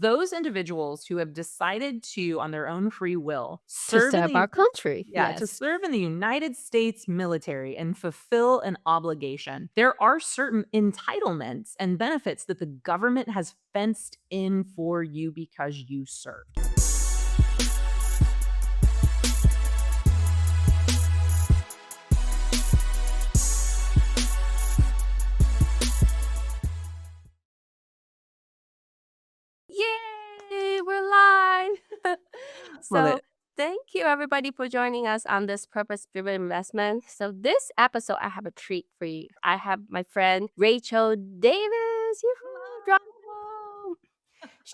those individuals who have decided to, on their own free will, To serve in serve our country. to Yes. serve in the United States military and fulfill an obligation, there are certain entitlements and benefits that the government has fenced in for you because you served. Yay, we're live. Love So it. thank you everybody for joining us on this purpose-driven investment. So this episode, I have a treat for you. I have my friend Rachel Davis. Yoo-hoo, drum roll.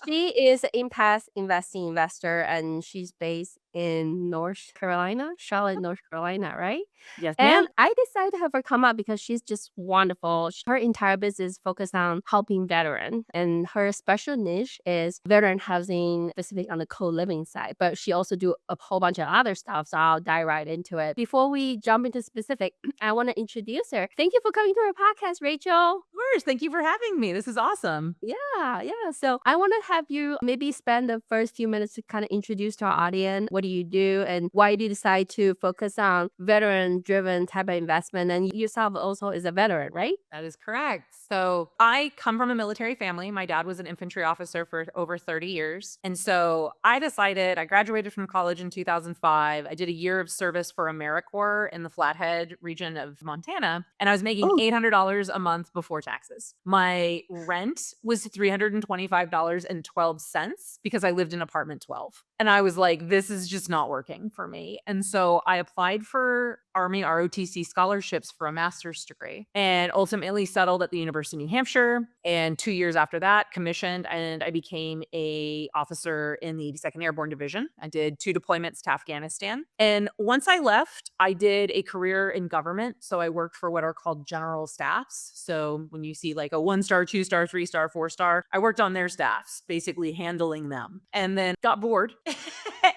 She is an impact investing investor and she's based in North Carolina, Charlotte, North Carolina, right? Yes, ma'am. And I decided to have her come up because she's just wonderful. Her entire business focused on helping veterans, and her special niche is veteran housing, specific on the co-living side. But she also do a whole bunch of other stuff, so I'll dive right into it. Before we jump into specific, I want to introduce her. Thank you for coming to our podcast, Rachel. Of course. Thank you for having me. This is awesome. Yeah. So I want to have you maybe spend the first few minutes to kind of introduce to our audience. What do you do and why do you decide to focus on veteran-driven type of investment? And yourself also is a veteran, right? That is correct. So I come from a military family. My dad was an infantry officer for over 30 years. And so I graduated from college in 2005. I did a year of service for AmeriCorps in the Flathead region of Montana. And I was making Oh, $800 a month before taxes. My rent was $325.12 because I lived in apartment 12. And I was like, this is just not working for me. And so I applied for Army ROTC scholarships for a master's degree and ultimately settled at the University of New Hampshire. And 2 years after that, commissioned, and I became a officer in the 82nd Airborne Division. I did 2 deployments to Afghanistan. And once I left, I did a career in government. So I worked for what are called general staffs. So when you see like a 1-star, 2-star, 3-star, 4-star, I worked on their staffs, basically handling them, and then got bored.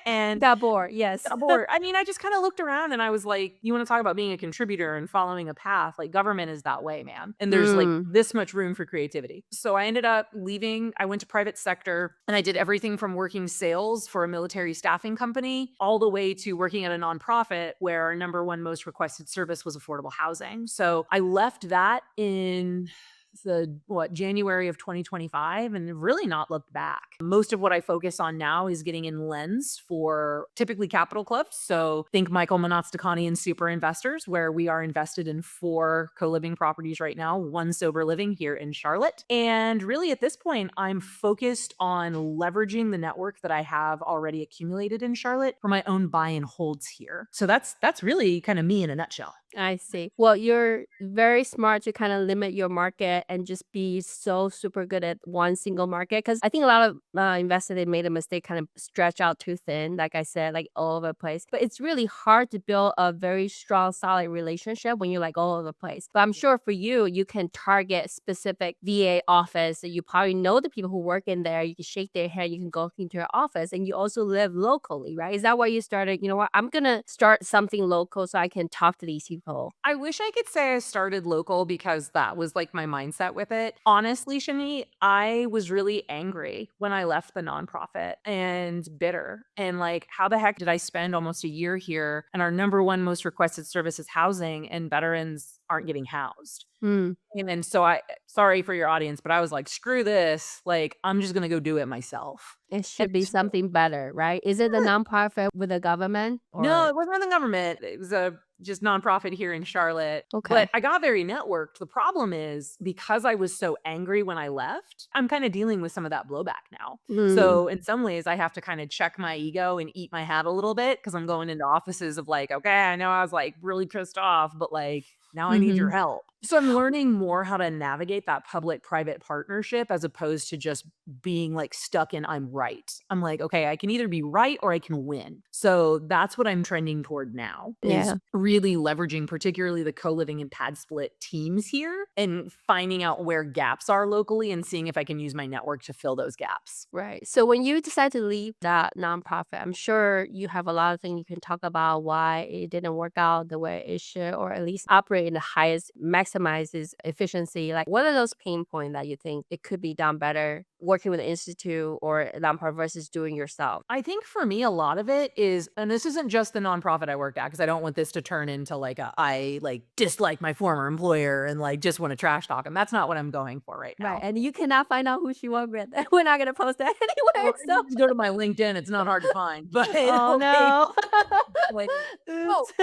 and Gabor, yes. got bored. I mean, I just kind of looked around and I was like, you want to talk about being a contributor and following a path? Like government is that way, man. And there's like Mm. this much room for creativity. So I ended up leaving. I went to private sector and I did everything from working sales for a military staffing company all the way to working at a nonprofit where our number one most requested service was affordable housing. So I left that in January of 2025 and really not looked back. Most of what I focus on now is getting in lens for typically capital clubs. So think Michael Monastacani and Super Investors, where we are invested in 4 co-living properties right now, 1 sober living here in Charlotte. And really at this point, I'm focused on leveraging the network that I have already accumulated in Charlotte for my own buy and holds here. So that's really kind of me in a nutshell. I see. Well, you're very smart to kind of limit your market and just be so super good at one single market. Because I think a lot of investors, they made a mistake, kind of stretch out too thin, like I said, like all over the place. But it's really hard to build a very strong, solid relationship when you're like all over the place. But I'm sure for you, you can target specific VA office. You probably know the people who work in there. You can shake their hand. You can go into their office, and you also live locally, right? Is that why you started? You know what? I'm gonna start something local so I can talk to these people. I wish I could say I started local because that was like my mindset with it. Honestly, Shinyi, I was really angry when I left the nonprofit and bitter. And like, how the heck did I spend almost a year here and our number one most requested service is housing and veterans aren't getting housed? Mm. And then sorry for your audience, but I was like, screw this. Like, I'm just going to go do it myself. It And should be something better, right? Is it a nonprofit with the government no, or it wasn't the government. It was a just nonprofit here in Charlotte. okay? But I got very networked. The problem is because I was so angry when I left, I'm kind of dealing with some of that blowback now. Mm. So in some ways, I have to kind of check my ego and eat my hat a little bit because I'm going into offices of like, okay, I know I was like really pissed off, but like now I need your Mhm. help. So I'm learning more how to navigate that public-private partnership as opposed to just being like stuck in I'm right. I'm like, okay, I can either be right or I can win. So that's what I'm trending toward now is Yeah. really leveraging particularly the co-living and pad split teams here and finding out where gaps are locally and seeing if I can use my network to fill those gaps. Right. So when you decide to leave that nonprofit, I'm sure you have a lot of things you can talk about why it didn't work out the way it should, or at least operate in the highest, maximizes efficiency. Like, what are those pain points that you think it could be done better working with an institute or a nonprofit versus doing yourself? I think for me, a lot of it is, and this isn't just the nonprofit I worked at, because I don't want this to turn into like I like dislike my former employer and like just want to trash talk him. That's not what I'm going for right Right, now. and you cannot find out who she worked with. We're not gonna post that Well, anywhere, so just go to my LinkedIn. It's not hard to find, but oh, okay. no. Like, no, Oops.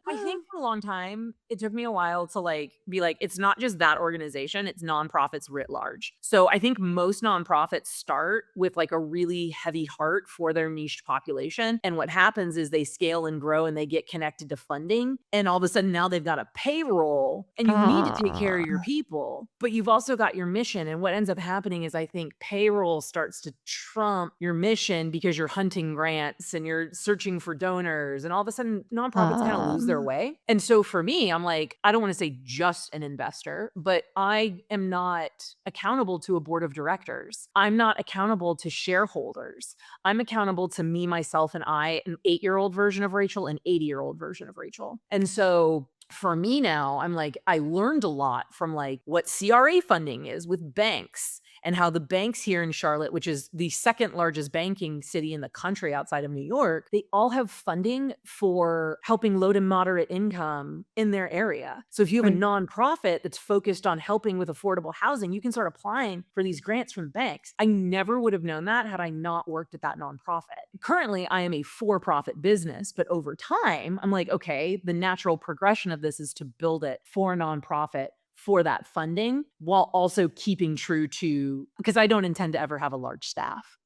I think for a long time, it took me a while to like be like, it's not just that organization, it's nonprofits writ large. So I think most nonprofits start with like a really heavy heart for their niche population. And what happens is they scale and grow and they get connected to funding. And all of a sudden now they've got a payroll and you need to take care of your Ah. people, but you've also got your mission. And what ends up happening is I think payroll starts to trump your mission because you're hunting grants and you're searching for donors. And all of a sudden, nonprofits kind of lose their Um, way. And so for me, I'm like, I don't want to say just an investor, but I am not accountable to a board of directors. I'm not accountable to shareholders. I'm accountable to me, myself, and I, an 8-year-old version of Rachel, an 80-year-old version of Rachel. And so for me now, I'm like, I learned a lot from like what CRA funding is with banks and how the banks here in Charlotte, which is the second largest banking city in the country outside of New York, they all have funding for helping low to moderate income in their area. So if you have a right. nonprofit that's focused on helping with affordable housing, you can start applying for these grants from banks. I never would have known that had I not worked at that nonprofit. Currently, I am a for-profit business, but over time, I'm like, okay, the natural progression of this is to build it for a nonprofit for that funding while also keeping true to, because I don't intend to ever have a large staff.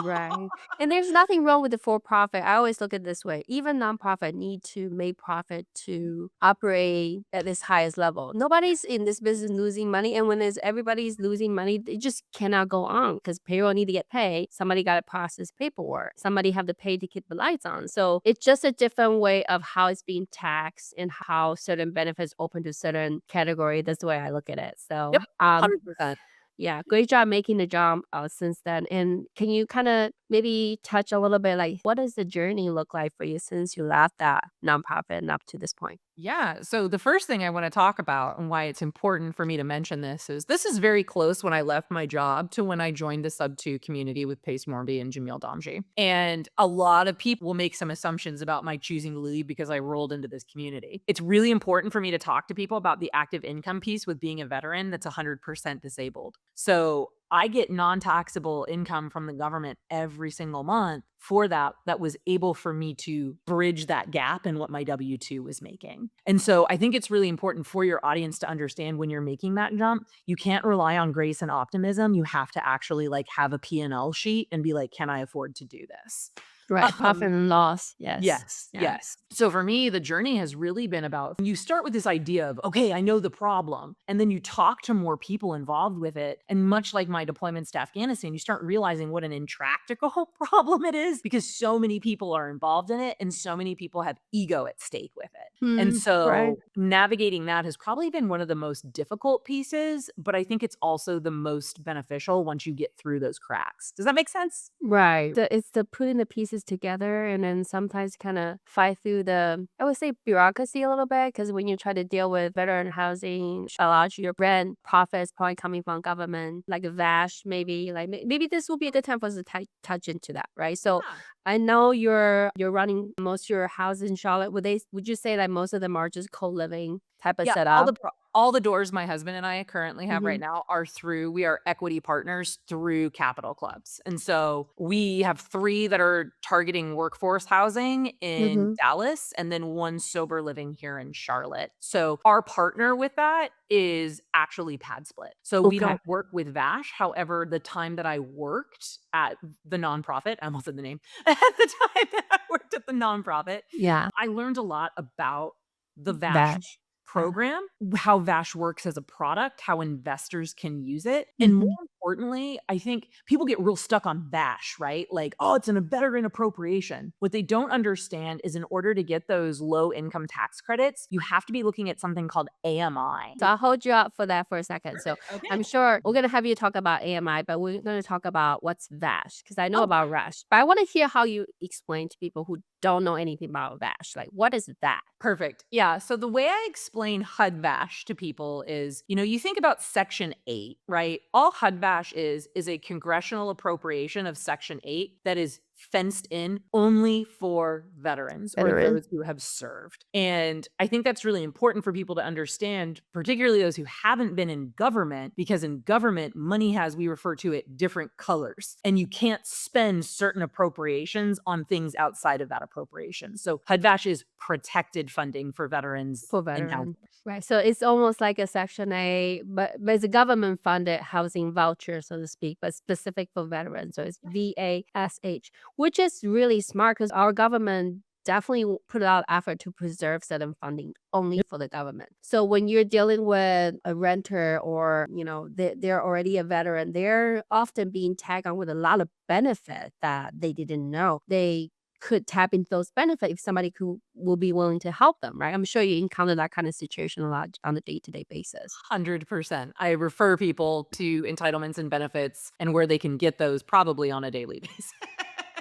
Right. And there's nothing wrong with the for profit. I always look at it this way. Even nonprofit need to make profit to operate at this highest level. Nobody's in this business losing money. And when there's everybody's losing money, it just cannot go on because payroll need to get paid. Somebody got to process paperwork. Somebody have to pay to keep the lights on. So it's just a different way of how it's being taxed and how certain benefits open to certain category. That's the way I look at it. Yep, So 100%. yeah, great job making the jump since then. And can you kind of maybe touch a little bit like what does the journey look like for you since you left that nonprofit and up to this point? Yeah. So the first thing I want to talk about and why it's important for me to mention this is very close when I left my job to when I joined the sub 2 community with Pace Morby and Jamil Damji. And a lot of people will make some assumptions about my choosing to leave because I rolled into this community. It's really important for me to talk to people about the active income piece with being a veteran that's 100% disabled. So I get non-taxable income from the government every single month for that was able for me to bridge that gap in what my W-2 was making. And so I think it's really important for your audience to understand when you're making that jump, you can't rely on grace and optimism. You have to actually like have a P&L sheet and be like, can I afford to do this? Right, profit and loss. Yes. Yes, Yeah. yes. So for me, the journey has really been about you start with this idea of, okay, I know the problem. And then you talk to more people involved with it. And much like my deployments to Afghanistan, you start realizing what an intractable problem it is because so many people are involved in it and so many people have ego at stake with it. And Hmm, right. so navigating that has probably been one of the most difficult pieces, but I think it's also the most beneficial once you get through those cracks. Does that make sense? Right. It's the putting the pieces together and then sometimes kind of fight through the, I would say, bureaucracy a little bit. Because when you try to deal with veteran housing, a lot of your brand profits probably coming from government, like a VASH, maybe. Like maybe this will be a good time for us to touch into that, right? So Yeah. I know you're running most of your houses in Charlotte. Would you say that most of them are just co-living type of Yeah, setup? all the doors my husband and I currently have Mm-hmm. right now are through we are equity partners through capital clubs. And so we have 3 that are targeting workforce housing in Mm-hmm. Dallas and then 1 sober living here in Charlotte. So our partner with that is actually Pad Split. So we Okay. don't work with Vash. However, the time that I worked at the nonprofit, I almost said the name, at the time that I worked at the nonprofit, Yeah. I learned a lot about the Vash VASH. Yeah. program, how Vash works as a product, how investors can use it. And more Mm-hmm. importantly, I think people get real stuck on Vash, right? Like, oh, it's better in appropriation. What they don't understand is in order to get those low income tax credits, you have to be looking at something called AMI. So I'll hold you up for that for a second. So I'm Okay. sure we're gonna have you talk about AMI, but we're gonna talk about what's VASH because I know Oh, about RASH. But I want to hear how you explain to people who don't know anything about VASH. Like, what is that? perfect. Yeah. So the way I explain HUD VASH to people is, you think about Section 8, right? All HUD VASH VASH is a congressional appropriation of Section 8 that is fenced in only for veterans or Veteran. those who have served. And I think that's really important for people to understand, particularly those who haven't been in government, because in government, money has, we refer to it, different colors. And you can't spend certain appropriations on things outside of that appropriation. So HUD VASH is protected funding for veterans For and veteran. housing. Right. So it's almost like a Section 8, but it's a government funded housing voucher, so to speak, but specific for veterans. So it's VASH, which is really smart because our government definitely put out effort to preserve certain funding only for the government. So when you're dealing with a renter or, they're already a veteran, they're often being tagged on with a lot of benefit that they didn't know. They could tap into those benefits if somebody will be willing to help them, right? I'm sure you encounter that kind of situation a lot on a day-to-day basis. 100%. I refer people to entitlements and benefits and where they can get those probably on a daily basis.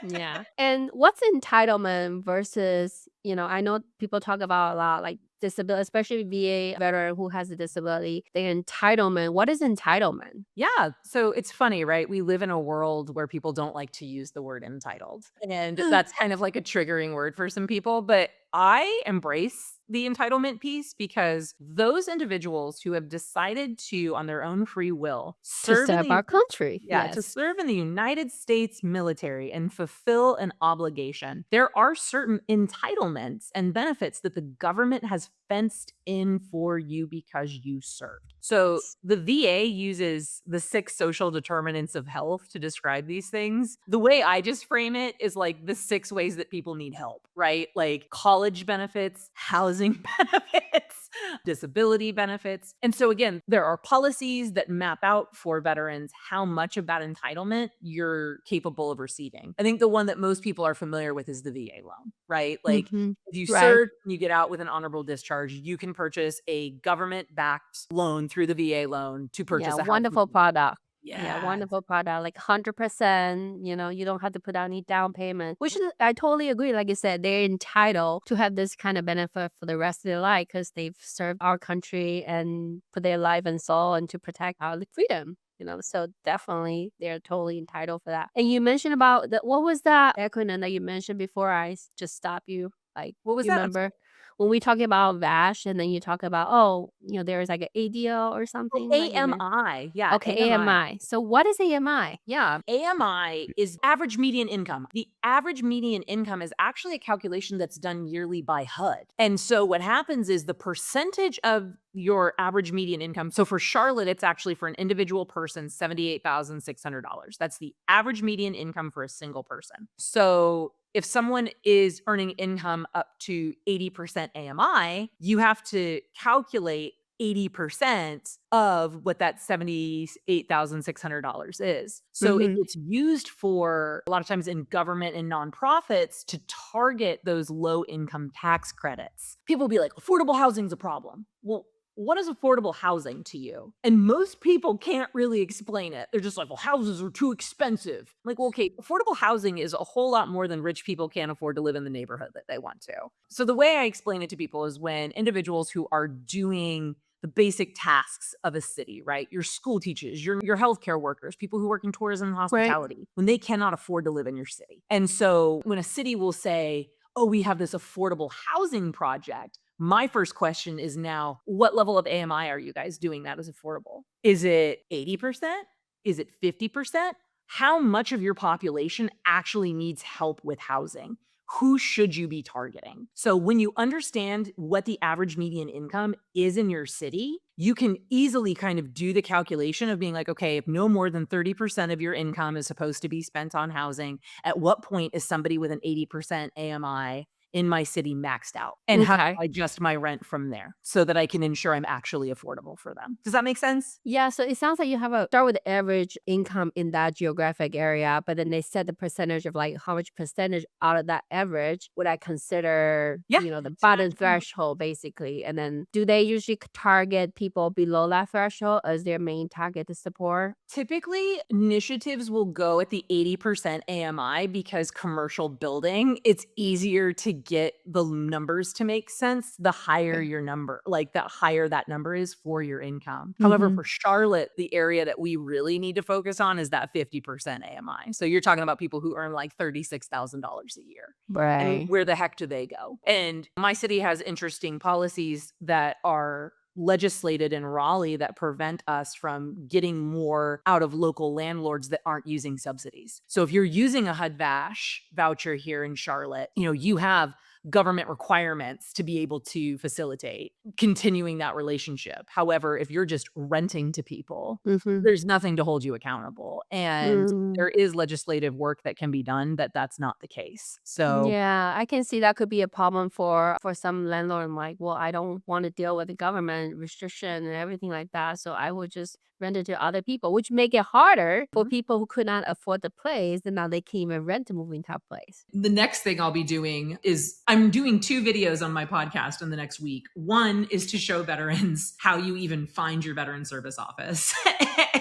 Yeah. And what's entitlement versus, I know people talk about a lot like disability, especially VA veteran who has a disability, the entitlement. What is entitlement? Yeah. So it's funny, right? We live in a world where people don't like to use the word entitled. And that's kind of like a triggering word for some people. But I embrace the entitlement piece because those individuals who have decided to, on their own free will, To serve in serve the our country. to Yes. serve in the United States military and fulfill an obligation, there are certain entitlements and benefits that the government has fenced in for you because you served. So the VA uses the 6 social determinants of health to describe these things. The way I just frame it is like the 6 ways that people need help, right? Like college benefits, housing benefits, disability benefits. And so again, there are policies that map out for veterans how much of that entitlement you're capable of receiving. I think the one that most people are familiar with is the VA loan, right? Like Mhm. if you Right. serve and you get out with an honorable discharge, you can purchase a government-backed loan through the VA loan to Yeah, purchase a house. wonderful product. Yeah, Yeah. wonderful product. Like 100%, you don't have to put down any down payment, which is, I totally agree. Like you said, they're entitled to have this kind of benefit for the rest of their life because they've served our country and put their life and soul and to protect our freedom. So definitely they're totally entitled for that. And you mentioned about what was that acronym that you mentioned before just stop you? Like, What was you that? I'm remember when we talking about VASH and then you talk about, there's like an ADL or something that you meant? AMI. Yeah, Okay, AMI. AMI. So what is AMI? Yeah, AMI is average median income. The average median income is actually a calculation that's done yearly by HUD. And so what happens is the percentage of your average median income. So for Charlotte, it's actually for an individual person, $78,600. That's the average median income for a single person. So if someone is earning income up to 80% AMI, you have to calculate 80% of what that $78,600 is. So it Mhm. gets used for a lot of times in government and nonprofits to target those low income tax credits. People will be like, affordable housing is a problem. Well, what is affordable housing to you? And most people can't really explain it. They're just like, well, houses are too expensive. I'm like, well, okay, affordable housing is a whole lot more than rich people can't afford to live in the neighborhood that they want to. So the way I explain it to people is when individuals who are doing the basic tasks of a city, right? Your school teachers, your healthcare workers, people who work in tourism and Right. hospitality, when they cannot afford to live in your city. And so when a city will say, oh, we have this affordable housing project, my first question is now, what level of AMI are you guys doing that as affordable? Is it 80%? Is it 50%? How much of your population actually needs help with housing? Who should you be targeting? So when you understand what the average median income is in your city, you can easily kind of do the calculation of being like, okay, if no more than 30% of your income is supposed to be spent on housing, at what point is somebody with an 80% AMI in my city maxed out? And how do Okay. I adjust my rent from there so that I can ensure I'm actually affordable for them? Does that make sense? Yeah, so it sounds like you have a start with the average income in that geographic area, but then they set the percentage of like how much percentage out of that average would I consider, Yeah. the bottom threshold basically. And then do they usually target people below that threshold as their main target to support? Typically, initiatives will go at the 80% AMI because commercial building, it's easier to get the numbers to make sense, the higher Okay. your number, like the higher that number is for your income. However, Mhm. for Charlotte, the area that we really need to focus on is that 50% AMI. So you're talking about people who earn like $36,000 a year. And Right. where the heck do they go? And my city has interesting policies that are legislated in Raleigh that prevent us from getting more out of local landlords that aren't using subsidies. So if you're using a HUD VASH voucher here in Charlotte, you have government requirements to be able to facilitate continuing that relationship. However, if you're just renting to people, Mhm. there's nothing to hold you accountable. And Mm. there is legislative work that can be done that's not the case. So Yeah, I can see that could be a problem for some landlord. I'm like, well, I don't want to deal with the government restriction and everything like that, so I would just rent it to other people, which make it harder for people who could not afford the place, and now they can't even rent a moving top place. The next thing I'll be doing is I'm doing 2 videos on my podcast in the next week. One is to show veterans how you even find your veteran service office.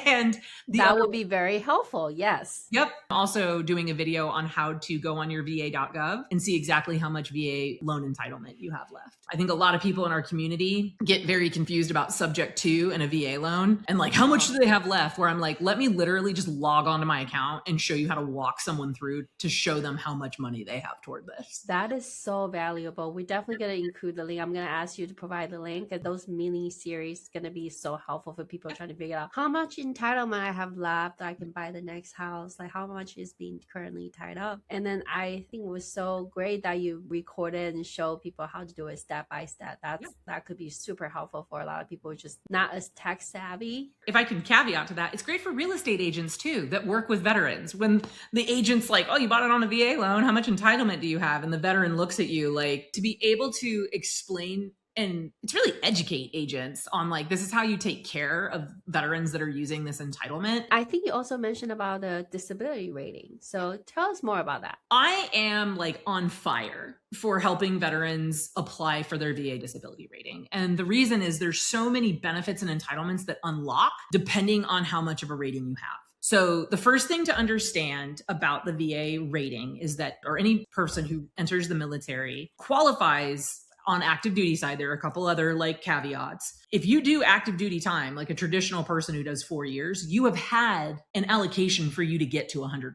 And the That other would be very helpful. Yes. Yep. Also doing a video on how to go on your va.gov and see exactly how much VA loan entitlement you have left. I think a lot of people in our community get very confused about subject to and a VA loan and like, how much do they have left? Where I'm like, let me literally just log onto my account and show you how to walk someone through to show them how much money they have toward this. That is so valuable. We're definitely going to include the link. I'm going to ask you to provide the link. And those mini series going to be so helpful for people trying to figure out how much entitlement I have left. I can buy the next house. Like how much is being currently tied up. And then I think it was so great that you recorded and show people how to do it step by step. That could be super helpful for a lot of people who are just not as tech savvy. If I can caveat to that, it's great for real estate agents too that work with veterans. When the agent's like, oh, you bought it on a VA loan, how much entitlement do you have? And the veteran looks at you, like, to be able to explain and it's really educate agents on like, this is how you take care of veterans that are using this entitlement. I think you also mentioned about the disability rating. So tell us more about that. I am like on fire for helping veterans apply for their VA disability rating. And the reason is there's so many benefits and entitlements that unlock depending on how much of a rating you have. So the first thing to understand about the VA rating is that, or any person who enters the military qualifies on active duty side. There are a couple other like caveats. If you do active duty time, like a traditional person who does 4 years, you have had an allocation for you to get to 100%.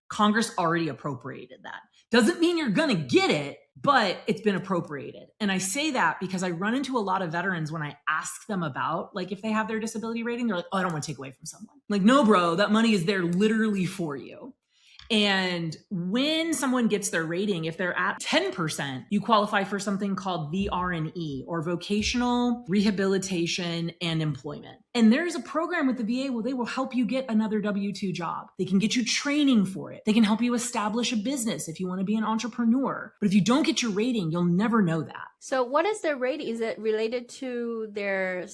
Congress already appropriated that. Doesn't mean you're going to get it, but it's been appropriated. And I say that because I run into a lot of veterans when I ask them about, like, if they have their disability rating, they're like, oh, I don't want to take away from someone. Like, no, bro, that money is there literally for you. And when someone gets their rating, if they're at 10%, you qualify for something called VRE, or Vocational Rehabilitation and Employment. And there's a program with the VA where they will help you get another W-2 job. They can get you training for it. They can help you establish a business if you want to be an entrepreneur. But if you don't get your rating, you'll never know that. So what is their rating? Is it related to their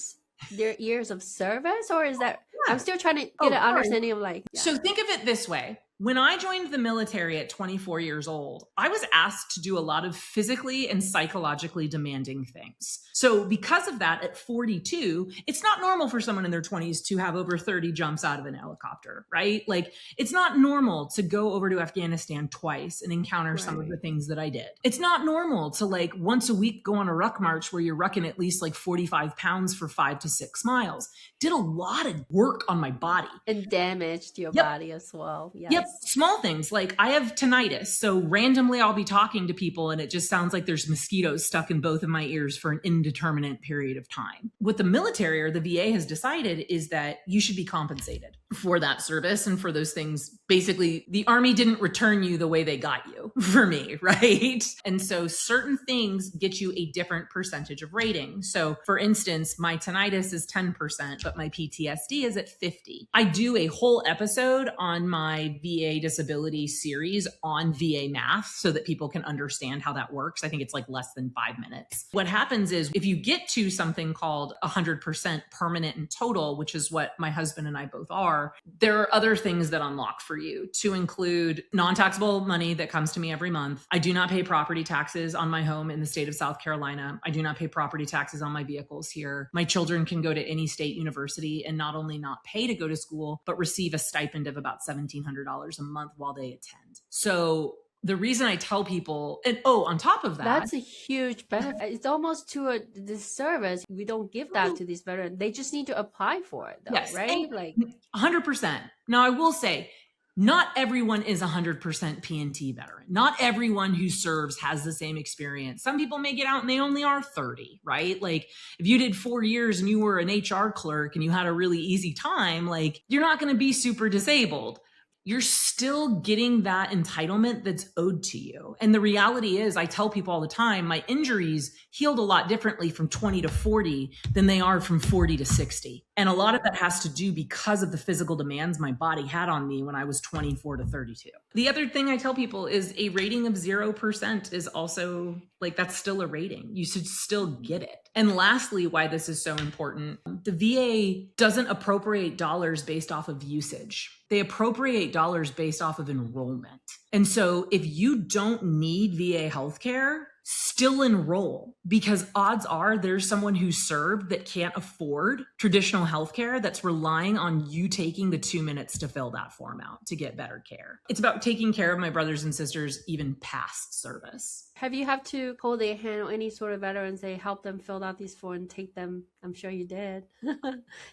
years of service, or is that I'm still trying to get an understanding of like So think of it this way. When I joined the military at 24 years old, I was asked to do a lot of physically and psychologically demanding things. So because of that, at 42, it's not normal for someone in their 20s to have over 30 jumps out of an helicopter, right? Like, it's not normal to go over to Afghanistan twice and encounter some of the things that I did. It's not normal to like once a week go on a ruck march where you're rucking at least like 45 pounds for 5 to 6 miles. Did a lot of work on my body. And damaged your body as well. Yes. Yep. Small things like I have tinnitus. So randomly I'll be talking to people and it just sounds like there's mosquitoes stuck in both of my ears for an indeterminate period of time. What the military or the VA has decided is that you should be compensated for that service and for those things. Basically, the Army didn't return you the way they got you for me, right? And so certain things get you a different percentage of rating. So for instance, my tinnitus is 10%, but my PTSD is at 50. I do a whole episode on my VA disability series on VA math so that people can understand how that works. I think it's like less than 5 minutes. What happens is if you get to something called 100% permanent and total, which is what my husband and I both are, there are other things that unlock for you, to include non-taxable money that comes to me every month. I do not pay property taxes on my home in the state of South Carolina. I do not pay property taxes on my vehicles here. My children can go to any state university and not only not pay to go to school, but receive a stipend of about $1,700 a month while they attend. So The reason I tell people, and on top of that, That's a huge benefit. It's almost to a disservice. We don't give that to these veterans. They just need to apply for it, though, yes, right? Like 100%. Now, I will say, not everyone is 100% P&T veteran. Not everyone who serves has the same experience. Some people may get out and they only are 30, right? Like if you did 4 years and you were an HR clerk and you had a really easy time, like you're not going to be super disabled. You're still getting that entitlement that's owed to you. And the reality is, I tell people all the time, my injuries healed a lot differently from 20 to 40 than they are from 40 to 60. And a lot of that has to do because of the physical demands my body had on me when I was 24 to 32. The other thing I tell people is a rating of 0% is also like, that's still a rating. You should still get it. And lastly, why this is so important, the VA doesn't appropriate dollars based off of usage. They appropriate dollars based off of enrollment. And so if you don't need VA healthcare, still enroll, because odds are there's someone who served that can't afford traditional healthcare that's relying on you taking the 2 minutes to fill that form out to get better care. It's about taking care of my brothers and sisters even past service. have you have to hold their hand or any sort of veterans, they help them fill out these forms, take them, I'm sure you did,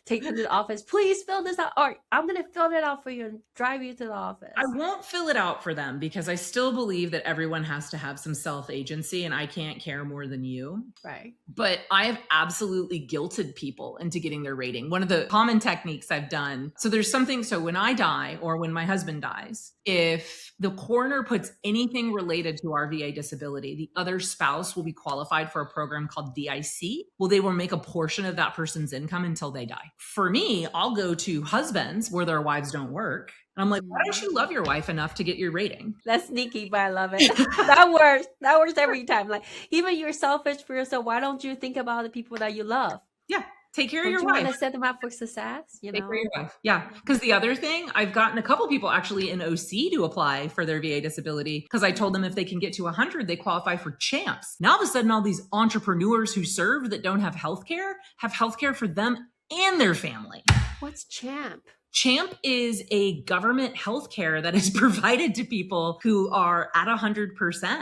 take them to the office, please fill this out, or I'm going to fill it out for you and drive you to the office? I won't fill it out for them because I still believe that everyone has to have some self-agency and I can't care more than you. Right. But I have absolutely guilted people into getting their rating. One of the common techniques I've done, so there's something, so when I die or when my husband dies, if the coroner puts anything related to our VA disability, the other spouse will be qualified for a program called DIC. Well, they will make a portion of that person's income until they die. For me, I'll go to husbands where their wives don't work. And I'm like, why don't you love your wife enough to get your rating? That's sneaky, but I love it. That works. That works every time. Like, even you're selfish for yourself. Why don't you think about the people that you love? Yeah. Take care Don't of your you wife. want to set them up for success? You Take know? care of your wife. Yeah. Because the other thing, I've gotten a couple people actually in OC to apply for their VA disability because I told them if they can get to 100, they qualify for CHAMPS. Now all of a sudden, all these entrepreneurs who serve that don't have healthcare for them and their family. What's CHAMP? CHAMP is a government healthcare that is provided to people who are at 100%.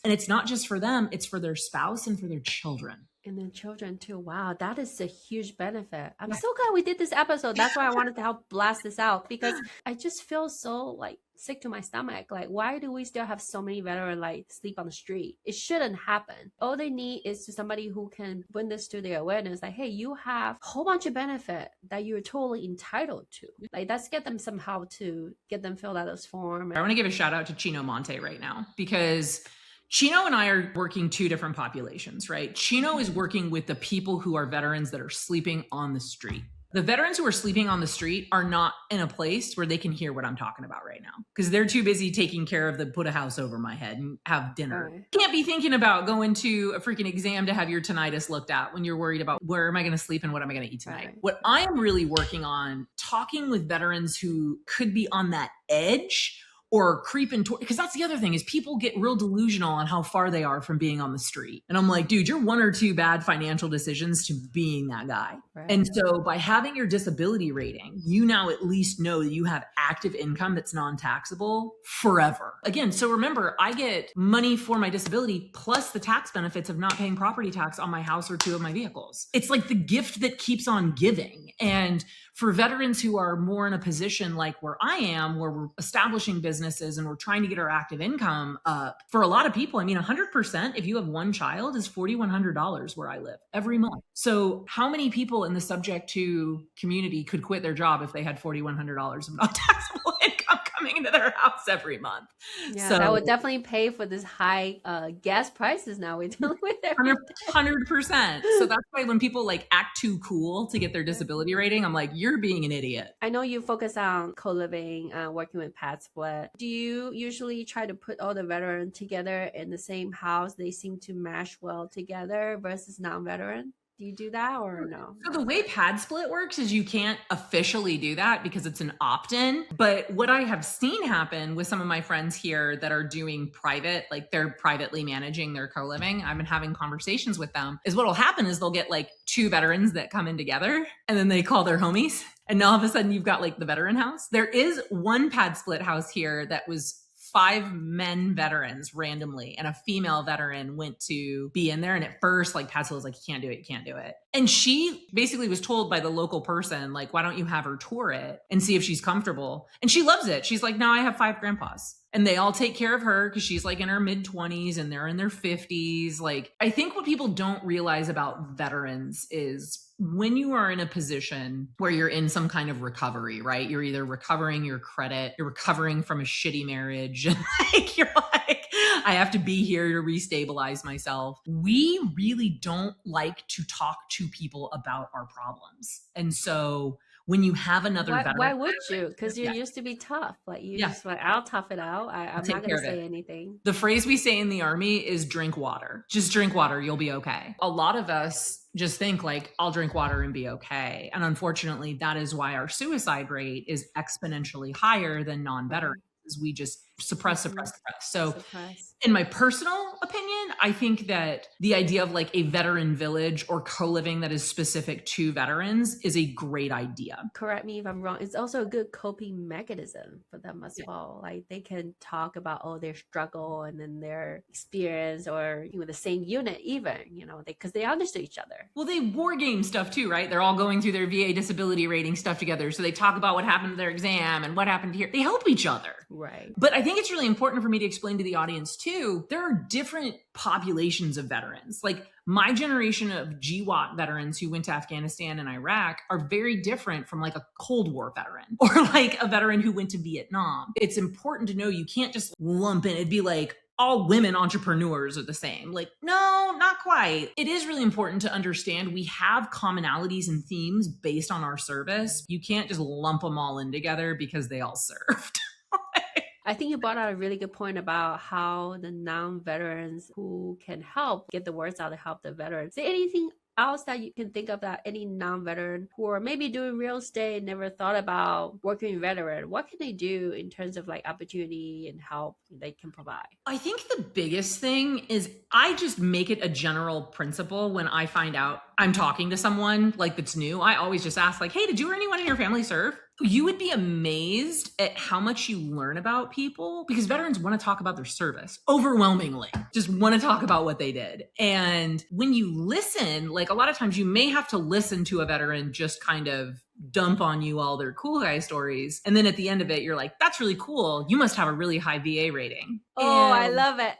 And it's not just for them, it's for their spouse and for their children. And then children too. Wow, that is a huge benefit. I'm so glad we did this episode. That's why I wanted to help blast this out, because I just feel so like sick to my stomach. Like, why do we still have so many veterans like sleep on the street? It shouldn't happen. All they need is to somebody who can bring this to their awareness. Like, hey, you have a whole bunch of benefit that you're totally entitled to. Like, let's get them somehow to get them filled out this form. I want to give a shout out to Chino Monte right now, because Chino and I are working two different populations, right? Chino is working with the people who are veterans that are sleeping on the street. The veterans who are sleeping on the street are not in a place where they can hear what I'm talking about right now, because they're too busy taking care of the put a house over my head and have dinner. Right. Can't be thinking about going to a freaking exam to have your tinnitus looked at when you're worried about where am I going to sleep and what am I going to eat tonight. Right. What I am really working on, talking with veterans who could be on that edge or creeping toward, because that's the other thing is people get real delusional on how far they are from being on the street. And I'm like, dude, you're one or two bad financial decisions to being that guy. Right. And so by having your disability rating, you now at least know that you have active income that's non-taxable forever. Again, so remember, I get money for my disability plus the tax benefits of not paying property tax on my house or two of my vehicles. It's like the gift that keeps on giving. And for veterans who are more in a position like where I am, where we're establishing businesses and we're trying to get our active income up, for a lot of people, I mean, 100%, if you have one child, is $4,100 where I live every month. So how many people in the subject to community could quit their job if they had $4,100 of non-taxable income coming into their house every month? Yeah, So that would definitely pay for this high gas prices now we're dealing with. 100%. So that's why when people like act too cool to get their disability rating, I'm like, you're being an idiot. I know you focus on co-living, working with pad split. Do you usually try to put all the veterans together in the same house? They seem to mesh well together versus non-veteran. Do you do that or no? So the way pad split works is you can't officially do that because it's an opt-in. But what I have seen happen with some of my friends here that are doing private, like they're privately managing their co-living, I've been having conversations with them, is what'll happen is they'll get like two veterans that come in together and then they call their homies. And now all of a sudden you've got like the veteran house. There is one pad split house here that was 5 men veterans randomly, and a female veteran went to be in there. And at first, like Patsy was like, you can't do it, you can't do it. And she basically was told by the local person, like, why don't you have her tour it and see if she's comfortable? And she loves it. She's like, no, I have 5 grandpas. And they all take care of her because she's like in her mid-20s and they're in their 50s. Like, I think what people don't realize about veterans is when you are in a position where you're in some kind of recovery, right? You're either recovering your credit, you're recovering from a shitty marriage, and like you're like, I have to be here to restabilize myself. We really don't like to talk to people about our problems. And so when you have another veteran, why would you? Because you used to be tough. Like you just like, I'll tough it out. I'm not going to say anything. The phrase we say in the Army is drink water. Just drink water. You'll be okay. A lot of us just think like, I'll drink water and be okay. And unfortunately, that is why our suicide rate is exponentially higher than non-veterans. We just suppress. So in my personal opinion, I think that the idea of like a veteran village or co-living that is specific to veterans is a great idea. Correct me if I'm wrong. It's also a good coping mechanism for them as well. Like they can talk about their struggle and then their experience, or the same unit even, because they understood each other. Well, they war game stuff too, right? They're all going through their VA disability rating stuff together. So they talk about what happened to their exam and what happened here. They help each other. Right. But I think it's really important for me to explain to the audience too, there are different populations of veterans. Like my generation of GWAT veterans who went to Afghanistan and Iraq are very different from like a Cold War veteran or like a veteran who went to Vietnam. It's important to know you can't just lump in. It'd be like, all women entrepreneurs are the same. Like, no, not quite. It is really important to understand we have commonalities and themes based on our service. You can't just lump them all in together because they all served. I think you brought out a really good point about how the non-veterans who can help get the words out to help the veterans. Is there anything else that you can think of that any non-veteran who are maybe doing real estate, never thought about working with veteran, what can they do in terms of like opportunity and help they can provide? I think the biggest thing is I just make it a general principle when I find out I'm talking to someone like that's new. I always just ask like, hey, did you or anyone in your family serve? You would be amazed at how much you learn about people because veterans want to talk about their service overwhelmingly, just want to talk about what they did. And when you listen, like a lot of times you may have to listen to a veteran just kind of dump on you all their cool guy stories. And then at the end of it, you're like, that's really cool. You must have a really high VA rating. Oh, I love it.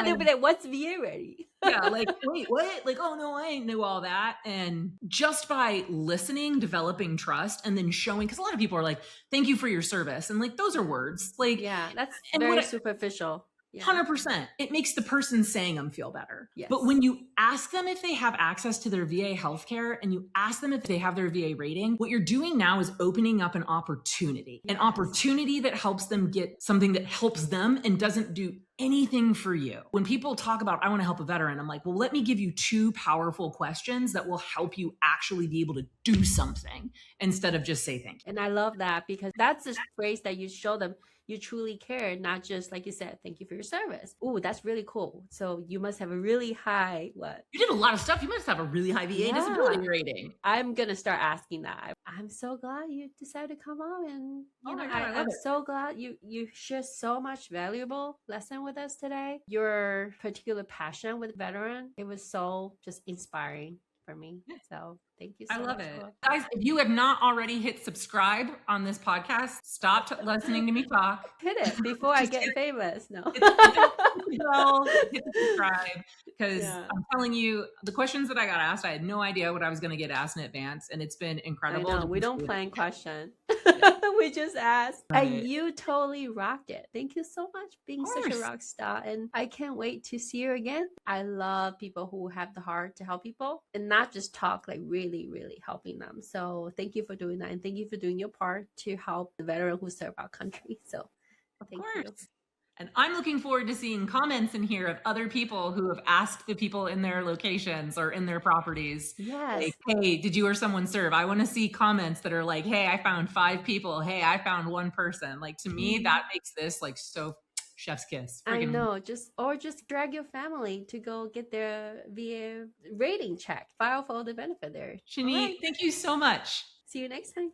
They'll be like, what's VA rating? Yeah, like, wait, what? Like, oh no, I ain't know all that. And just by listening, developing trust, and then showing, because a lot of people are like, thank you for your service. And like, those are words. Like, yeah, that's very superficial. 100%. It makes the person saying them feel better. Yes. But when you ask them if they have access to their VA healthcare and you ask them if they have their VA rating, what you're doing now is opening up an opportunity, an opportunity that helps them get something that helps them and doesn't do anything for you. When people talk about, I want to help a veteran, I'm like, well, let me give you 2 powerful questions that will help you actually be able to do something instead of just say thank you. And I love that because that's the phrase that you show them. You truly care, not just like you said, thank you for your service. Oh, that's really cool. So you must have a really high, You did a lot of stuff. You must have a really high VA disability rating. I'm going to start asking that. I'm so glad you decided to come on and, I'm so glad you shared so much valuable lesson with us today. Your particular passion with veteran, it was so just inspiring for me. So thank you so much. I love it. Guys, if you have not already hit subscribe on this podcast, stop listening to me talk. Hit it before I get famous. No. Hit the subscribe because I'm telling you, the questions that I got asked, I had no idea what I was going to get asked in advance. And it's been incredible. I know, we don't plan questions. We just asked. Right. And you totally rocked it. Thank you so much for being such a rock star. And I can't wait to see you again. I love people who have the heart to help people and not just talk, like really, really helping them. So thank you for doing that. And thank you for doing your part to help the veteran who serve our country. So thank you. And I'm looking forward to seeing comments in here of other people who have asked the people in their locations or in their properties. Yes. Like, hey, did you or someone serve? I want to see comments that are like, hey, I found 5 people. Hey, I found 1 person. Like to me, that makes this like so chef's kiss. I know. Just drag your family to go get their VA rating checked. File for the benefit there. Shinyi, thank you so much. See you next time.